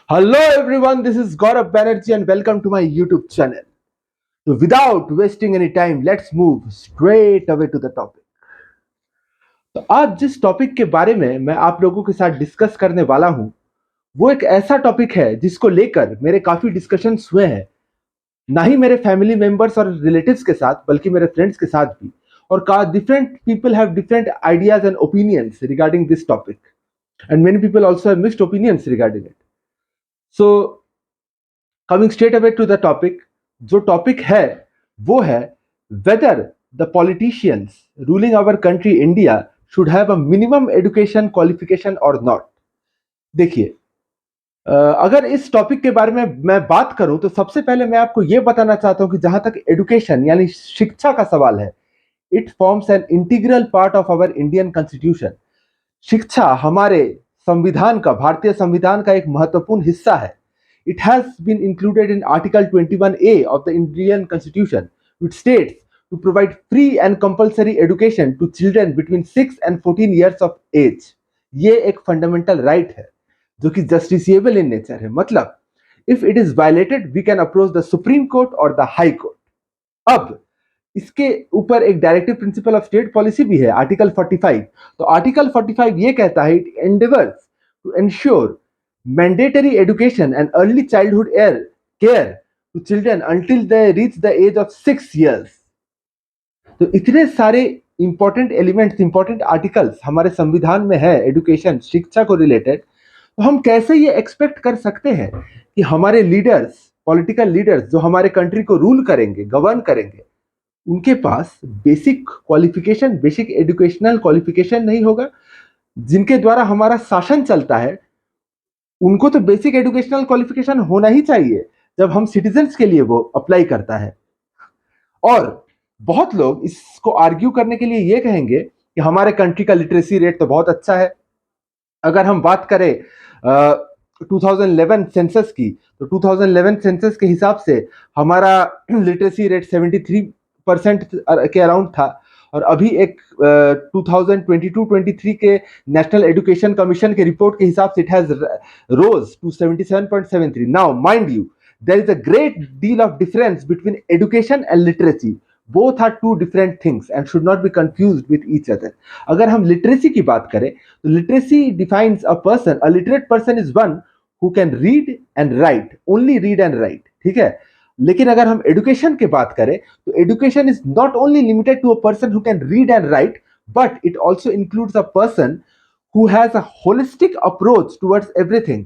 Hello everyone, this is Gaurav Banerjee and welcome to my YouTube channel. So without wasting any time, let's move straight away to the topic. तो आज जिस topic के बारे में मैं आप लोगों के साथ डिस्कस करने वाला हूं, वो एक ऐसा टॉपिक है जिसको लेकर मेरे काफी डिस्कशंस हुए हैं, ना ही मेरे फैमिली मेंबर्स और रिलेटिव्स के साथ बल्कि मेरे फ्रेंड्स के साथ भी। और का different people have different ideas and opinions regarding this topic and many people also have mixed opinions regarding it. So coming straight away to the topic, जो टॉपिक है वो है whether the politicians ruling our country India should have a minimum education qualification और not. देखिए, अगर इस topic के बारे में मैं बात करूं तो सबसे पहले मैं आपको यह बताना चाहता हूं कि जहां तक एजुकेशन यानी शिक्षा का सवाल है, it forms an integral part of our Indian constitution. शिक्षा हमारे संविधान का, भारतीय संविधान का एक महत्वपूर्ण हिस्सा है। It has been included in Article 21A of the Indian Constitution, which states to provide free and compulsory education to children between 6 and 14 years of age. ये एक फंडामेंटल राइट है जो कि जस्टिसिएबल इन नेचर है। मतलब if it is violated we can approach the Supreme Court और the High Court. अब इसके ऊपर एक directive principle of state policy भी है, आर्टिकल 45। तो आर्टिकल 45 ये कहता है, it endeavours to ensure mandatory education and early childhood care to children until they reach the age of 6 years। तो इतने सारे इंपॉर्टेंट एलिमेंट्स, इंपॉर्टेंट आर्टिकल्स हमारे संविधान में है एजुकेशन, शिक्षा को रिलेटेड। तो हम कैसे ये एक्सपेक्ट कर सकते हैं कि हमारे लीडर्स, पॉलिटिकल लीडर्स जो हमारे कंट्री को रूल करेंगे, गवर्न करेंगे, उनके पास basic qualification, basic educational qualification नहीं होगा? जिनके द्वारा हमारा शासन चलता है उनको तो बेसिक एजुकेशनल क्वालिफिकेशन होना ही चाहिए जब हम सिटीजन्स के लिए वो अप्लाई करता है। और बहुत लोग इसको आर्ग्यू करने के लिए ये कहेंगे कि हमारे कंट्री का लिटरेसी रेट तो बहुत अच्छा है। अगर हम बात करें 2011 सेंसस की, तो 2011 सेंसस के हिसाब से हमारा लिटरेसी रेट 73% के अराउंड था। और अभी एक 2022-23 के नेशनल एजुकेशन कमीशन के रिपोर्ट के हिसाब से it has rose to 77.73। Now mind you, there is a great deal of difference between education and literacy. Both are two different things and should not be confused with each other. अगर हम literacy की बात करें तो literacy defines a person, a literate person is one who can read and write, only read and write, ठीक है। लेकिन अगर हम एजुकेशन की बात करें तो education is not only limited to a person who can read and write, but it also includes a person who has a holistic approach towards everything,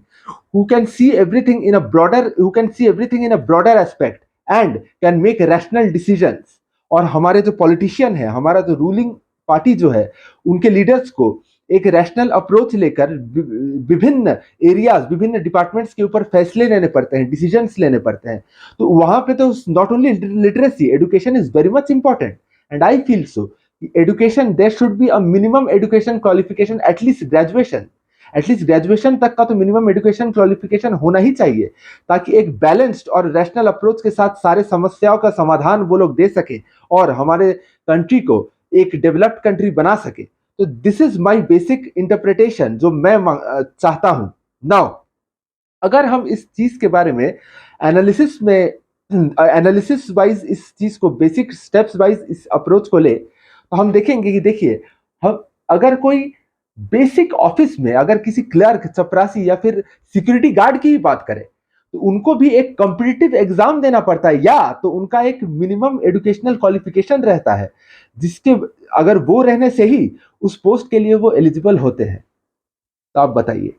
who can see everything in a broader, who can see everything in a broader aspect and can make rational decisions। और हमारे जो politician है, हमारा जो ruling party जो है, उनके leaders को एक रैशनल अप्रोच लेकर विभिन्न एरियाज, विभिन्न डिपार्टमेंट्स के ऊपर फैसले लेने पड़ते हैं, डिसीजंस लेने पड़ते हैं। तो वहां पे तो not only literacy, education is very much important and I feel so education, there should be a minimum education qualification, at least graduation तक का तो मिनिमम एजुकेशन क्वालिफिकेशन होना ही चाहिए, ताकि एक बैलेंस्ड और रैशनल अप्रोच के साथ सारे समस्याओं का समाधान वो लोग दे सके और हमारे कंट्री को एक डेवलप्ड कंट्री बना सके। तो this is my basic interpretation जो मैं चाहता हूं। नाउ अगर हम इस चीज के बारे में एनालिसिस वाइज इस चीज को, बेसिक स्टेप्स वाइज इस अप्रोच को ले, तो हम देखेंगे कि देखिए, हम अगर कोई बेसिक ऑफिस में अगर किसी क्लर्क, चपरासी या फिर सिक्योरिटी गार्ड की भी बात करें तो उनको भी एक कॉम्पिटिटिव एग्जाम देना पड़ता है, या तो उनका एक मिनिमम एजुकेशनल क्वालिफिकेशन रहता है जिसके, अगर वो रहने से ही उस पोस्ट के लिए वो एलिजिबल होते हैं। तो आप बताइए,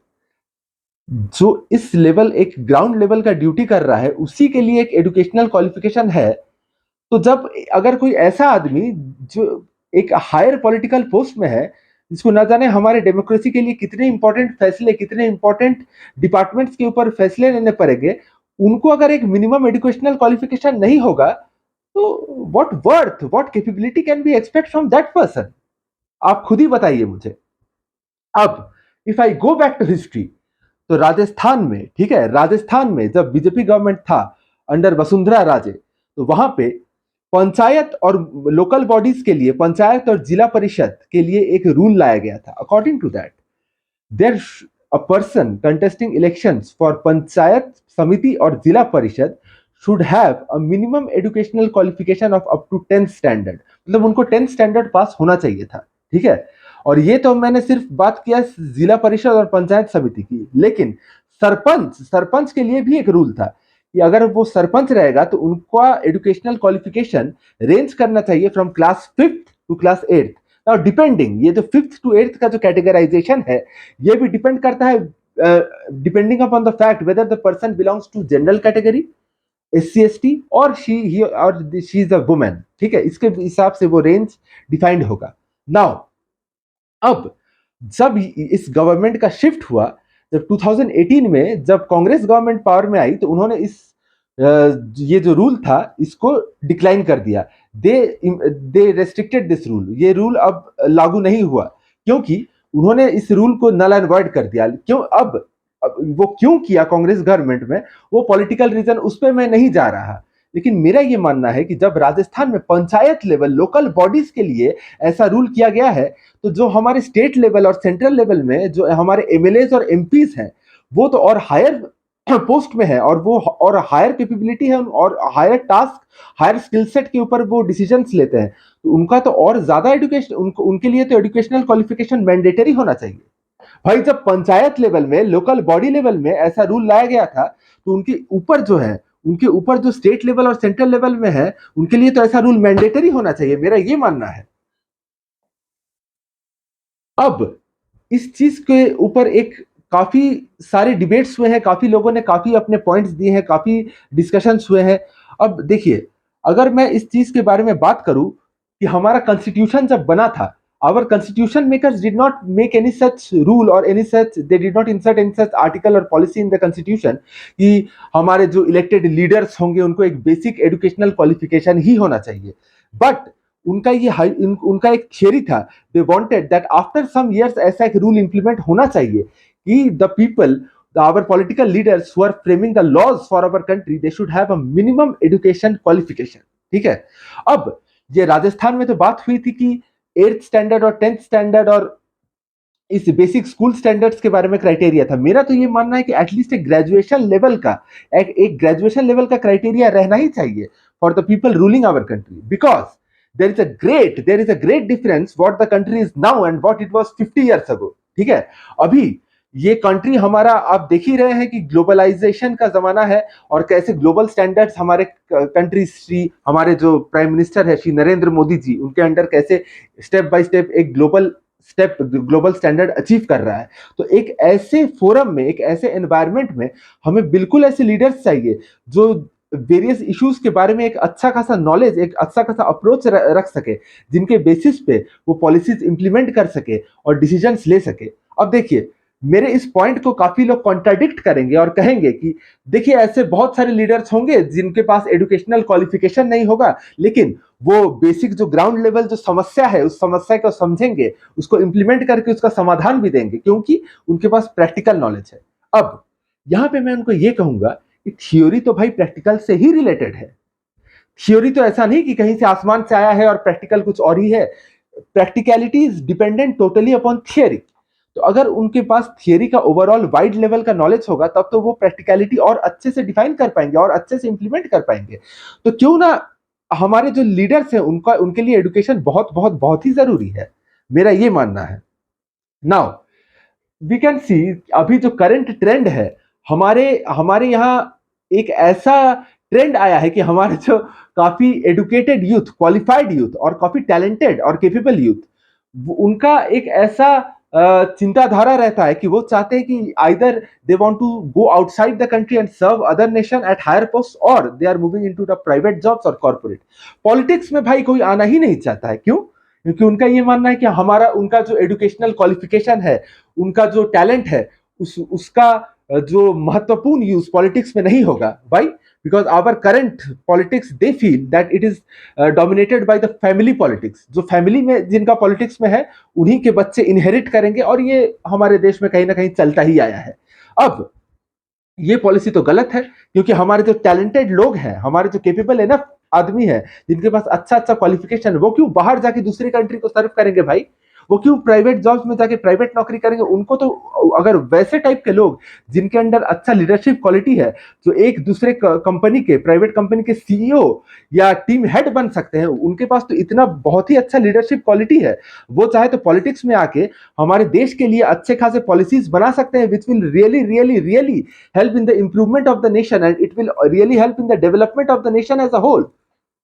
जो इस लेवल, एक ग्राउंड लेवल का ड्यूटी कर रहा है, उसी के लिए एक एजुकेशनल क्वालिफिकेशन है। तो जब अगर कोई ऐसा आदमी जो एक हायर पॉलिटिकल पोस्ट में है, जिसको ना जाने हमारे डेमोक्रेसी के लिए कितने इंपॉर्टेंट फैसले, कितने इंपॉर्टेंट डिपार्टमेंट्स के ऊपर फैसले लेने पड़ेंगे, उनको अगर एक मिनिमम एजुकेशनल क्वालिफिकेशन नहीं होगा तो what worth, what capability can be expect from that person? आप खुद ही बताइए मुझे। अब if I go back to history, तो राजस्थान में, ठीक है, राजस्थान में जब बीजेपी गवर्नमेंट था अंडर वसुंधरा राजे, तो वहां पे पंचायत और लोकल बॉडीज के लिए, पंचायत और जिला परिषद के लिए एक रूल लाया गया था। According to that, there a person contesting elections for panchayat samiti or zila parishad should have a minimum educational qualification of up to 10th standard, मतलब उनको 10th standard पास होना चाहिए था, ठीक है। और ये तो मैंने सिर्फ बात किया जिला परिषद और पंचायत समिति की, लेकिन सरपंच सरपंच के लिए भी एक रूल था कि अगर वो सरपंच रहेगा तो उनका एजुकेशनल क्वालिफिकेशन रेंज करना चाहिए from class 5th to class 8th। Now depending, ये जो 5th टू 8th का जो कैटेगराइजेशन है ये भी डिपेंड करता है depending upon the fact whether the person belongs to general category SC ST और शी इज अ वुमेन, ठीक है। इसके हिसाब से वो रेंज डिफाइंड होगा। नाउ अब जब इस गवर्नमेंट का शिफ्ट हुआ, जब 2018 में जब कांग्रेस गवर्नमेंट पावर में आई तो उन्होंने ये जो रूल था इसको डिक्लाइन कर दिया। दे रेस्ट्रिक्टेड दिस रूल, ये रूल अब लागू नहीं हुआ क्योंकि उन्होंने इस रूल को नल एंड वॉइड कर दिया। क्यों अब वो क्यों किया कांग्रेस गवर्नमेंट में, वो पॉलिटिकल रीजन उस पर मैं नहीं जा रहा, लेकिन मेरा ये मानना है कि जब राजस्थान में पंचायत लेवल लोकल बॉडीज के लिए ऐसा रूल किया गया है तो जो हमारे स्टेट लेवल और सेंट्रल लेवल में जो हमारे MLAs और MPs हैं वो तो और हायर पोस्ट में है और वो और हायर कैपेबिलिटी है और higher task higher skill set के ऊपर वो डिसीजंस लेते हैं, तो उनका तो और ज्यादा एजुकेशन उनके लिए तो एजुकेशनल क्वालिफिकेशन मैंडेटरी होना चाहिए। भाई जब पंचायत लेवल में लोकल बॉडी लेवल में ऐसा रूल लाया गया था तो उनके ऊपर जो स्टेट लेवल और सेंट्रल लेवल में है उनके लिए तो ऐसा रूल मैंडेटरी होना चाहिए, मेरा ये मानना है। अब इस चीज के ऊपर एक काफी सारे डिबेट्स हुए हैं, काफी लोगों ने काफी अपने पॉइंट्स दिए हैं, काफी डिस्कशंस हुए हैं। अब देखिए, अगर मैं इस चीज के बारे में बात करूं कि हमारा कॉन्स्टिट्यूशन जब बना था, our constitution makers did not make any such rule or any such they did not insert any such article or policy in the constitution कि हमारे जो इलेक्टेड लीडर्स होंगे उनको एक बेसिक एजुकेशनल क्वालिफिकेशन ही होना चाहिए। बट उनका एक थियरी था, they wanted that after some years ऐसा एक रूल इंप्लीमेंट होना चाहिए कि the people our political leaders who are framing the laws for our country they should have a minimum education qualification, ठीक है। अब ये राजस्थान में तो बात हुई थी कि 8th स्टैंडर्ड और 10th स्टैंडर्ड और इस बेसिक स्कूल स्टैंडर्ड्स के बारे में क्राइटेरिया था। मेरा तो ये मानना है कि एटलीस्ट एक ग्रेजुएशन लेवल का एक ग्रेजुएशन लेवल का क्राइटेरिया रहना ही चाहिए for the people ruling our country, because there is a great difference what the country is now and what it was 50 years ago, ठीक है। अभी ये कंट्री हमारा आप देख ही रहे हैं कि ग्लोबलाइजेशन का जमाना है और कैसे ग्लोबल स्टैंडर्ड्स हमारे कंट्री हमारे जो प्राइम मिनिस्टर है श्री नरेंद्र मोदी जी उनके अंडर कैसे स्टेप बाय स्टेप एक ग्लोबल स्टैंडर्ड अचीव कर रहा है। तो एक ऐसे फोरम में एक ऐसे एनवायरनमेंट में हमें बिल्कुल ऐसे लीडर्स चाहिए जो वेरियस इश्यूज के बारे में एक अच्छा खासा नॉलेज एक अच्छा खासा अप्रोच रख सके, जिनके बेसिस पे वो पॉलिसीज इंप्लीमेंट कर सके और डिसीजंस ले सके। अब देखिए, मेरे इस पॉइंट को काफी लोग कॉन्ट्राडिक्ट करेंगे और कहेंगे कि देखिए ऐसे बहुत सारे लीडर्स होंगे जिनके पास एजुकेशनल क्वालिफिकेशन नहीं होगा, लेकिन वो बेसिक जो ग्राउंड लेवल जो समस्या है उस समस्या को समझेंगे, उसको इंप्लीमेंट करके उसका समाधान भी देंगे क्योंकि उनके पास प्रैक्टिकल नॉलेज है। अब यहां पे मैं उनको ये कहूंगा कि थियोरी तो भाई प्रैक्टिकल से ही रिलेटेड है। थियोरी तो ऐसा नहीं कि कहीं से आसमान से आया है और प्रैक्टिकल कुछ और ही है। Practicality is dependent totally upon theory. तो अगर उनके पास थियरी का ओवरऑल वाइड लेवल का नॉलेज होगा तब तो वो प्रैक्टिकलिटी और अच्छे से डिफाइन कर पाएंगे और अच्छे से इंप्लीमेंट कर पाएंगे। तो क्यों ना हमारे जो लीडर्स हैं उनके लिए एजुकेशन बहुत बहुत बहुत ही जरूरी है, मेरा ये मानना है। नाउ वी कैन सी अभी जो करंट ट्रेंड है हमारे हमारे यहाँ एक ऐसा ट्रेंड आया है कि हमारे जो काफी एडुकेटेड यूथ क्वालिफाइड यूथ और काफी टैलेंटेड और केपेबल यूथ उनका एक ऐसा चिंताधारा रहता है कि वो चाहते हैं कि either they want to go outside the country and serve other nation at higher post और they are moving into the private jobs और कॉर्पोरेट पॉलिटिक्स में। भाई कोई आना ही नहीं चाहता है, क्यों? क्योंकि उनका ये मानना है कि उनका जो एजुकेशनल क्वालिफिकेशन है, उनका जो टैलेंट है, उसका जो महत्वपूर्ण यूज पॉलिटिक्स में नहीं होगा। भाई because our current politics they feel that it is dominated by the family politics। जो फैमिली में जिनका पॉलिटिक्स में है उन्हीं के बच्चे इनहेरिट करेंगे और ये हमारे देश में कहीं ना कहीं चलता ही आया है। अब ये पॉलिसी तो गलत है क्योंकि हमारे जो टैलेंटेड लोग हैं, हमारे जो केपेबल है ना आदमी है जिनके पास अच्छा अच्छा क्वालिफिकेशन, वो क्यों बाहर जाके दूसरी कंट्री को सर्व करेंगे भाई? वो क्यों प्राइवेट जॉब्स में जाके प्राइवेट नौकरी करेंगे? उनको तो अगर वैसे टाइप के लोग जिनके अंडर अच्छा लीडरशिप क्वालिटी है, जो एक दूसरे कंपनी के प्राइवेट कंपनी के सीईओ या टीम हेड बन सकते हैं, उनके पास तो इतना बहुत ही अच्छा लीडरशिप क्वालिटी है, वो चाहे तो पॉलिटिक्स में आके हमारे देश के लिए अच्छे खासे पॉलिसीज बना सकते हैं, which will really really really help in the improvement of the nation and it will really help in the development of the nation as a whole.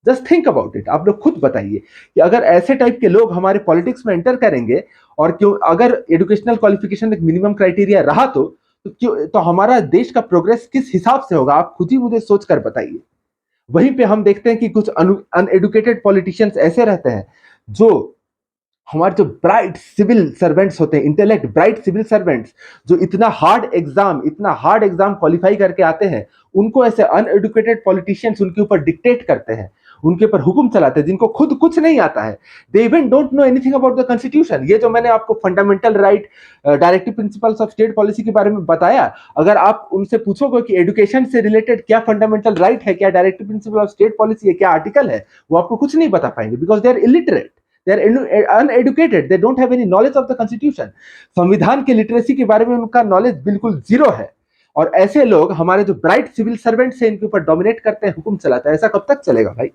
Just think about it. आप लोग खुद बताइए कि अगर ऐसे टाइप के लोग हमारे पॉलिटिक्स में एंटर करेंगे, और क्यों अगर एजुकेशनल क्वालिफिकेशन एक मिनिमम क्राइटेरिया रहा तो क्यों तो हमारा देश का प्रोग्रेस किस हिसाब से होगा? आप खुद ही मुझे सोच कर बताइए। वहीं पे हम देखते हैं कि कुछ अनएडुकेटेड पॉलिटिशियंस ऐसे रहते हैं जो हमारे जो ब्राइट सिविल सर्वेंट्स होते हैं, इंटेलेक्ट ब्राइट सिविल सर्वेंट्स, जो इतना हार्ड एग्जाम क्वालिफाई करके आते हैं, उनको ऐसे अनएडुकेटेड पॉलिटिशियंस उनके ऊपर डिक्टेट करते हैं, उनके ऊपर हुक्म चलाते हैं, जिनको खुद कुछ नहीं आता है। They even don't know anything about the constitution. ये जो मैंने आपको fundamental right, directive principles of state policy के बारे में बताया, अगर आप उनसे पूछोगे कि एजुकेशन से रिलेटेड क्या फंडामेंटल राइट है, क्या directive principle of state policy है, क्या आर्टिकल है, वो आपको कुछ नहीं बता पाएंगे, because they are illiterate, they are uneducated, they don't have any knowledge of the constitution। संविधान के लिटरेसी के बारे में उनका नॉलेज बिल्कुल जीरो है। और ऐसे लोग हमारे जो ब्राइट सिविल सर्वेंट्स हैं, इनके ऊपर डोमिनेट करते हैं, हुक्म चलाते हैं। ऐसा कब तक चलेगा भाई?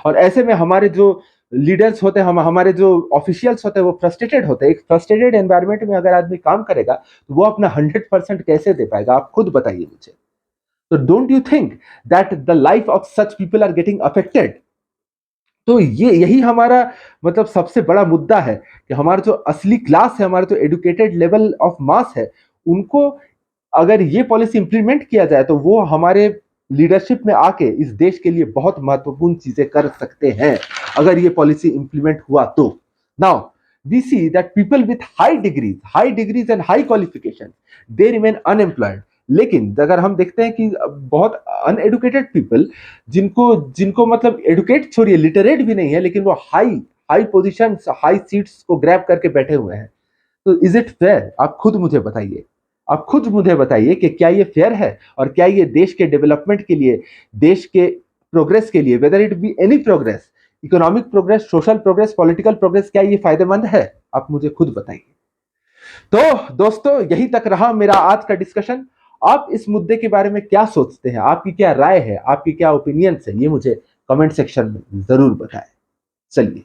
और ऐसे में हमारे जो लीडर्स होते हैं, हमारे जो ऑफिशियल्स होते हैं, वो फ्रस्ट्रेटेड होते हैं। एक फ्रस्ट्रेटेड एनवायरमेंट में अगर आदमी काम करेगा तो वो अपना 100% कैसे दे पाएगा? आप खुद बताइए मुझे। तो don't you think that the life of such people are getting affected? तो ये यही हमारा मतलब सबसे बड़ा मुद्दा है कि हमारा जो असली क्लास है, हमारा जो एजुकेटेड लेवल ऑफ मास है, उनको अगर ये पॉलिसी इंप्लीमेंट किया जाए तो वो हमारे लीडरशिप में आके इस देश के लिए बहुत महत्वपूर्ण चीजें कर सकते हैं, अगर ये पॉलिसी इंप्लीमेंट हुआ तो। Now we see that people with high degrees and high qualification, they remain unemployed. लेकिन अगर हम देखते हैं कि बहुत अनएडुकेटेड पीपल, जिनको जिनको मतलब एडुकेट छोड़िए, लिटरेट भी नहीं है, लेकिन वो high high position, high seats को ग्रैब करके बैठे हुए हैं, तो इज इट फेयर? आप खुद मुझे बताइए। आप खुद मुझे बताइए कि क्या ये फेयर है, और क्या ये देश के डेवलपमेंट के लिए, देश के प्रोग्रेस के लिए, whether it be any progress, economic progress, social progress, political progress, क्या ये फायदेमंद है? आप मुझे खुद बताइए। तो दोस्तों, यही तक रहा मेरा आज का डिस्कशन। आप इस मुद्दे के बारे में क्या सोचते हैं? आपकी क्या राय है? आपकी क्या ओपिनियंस है? ये मुझे कमेंट सेक्शन में जरूर बताएं। चलिए।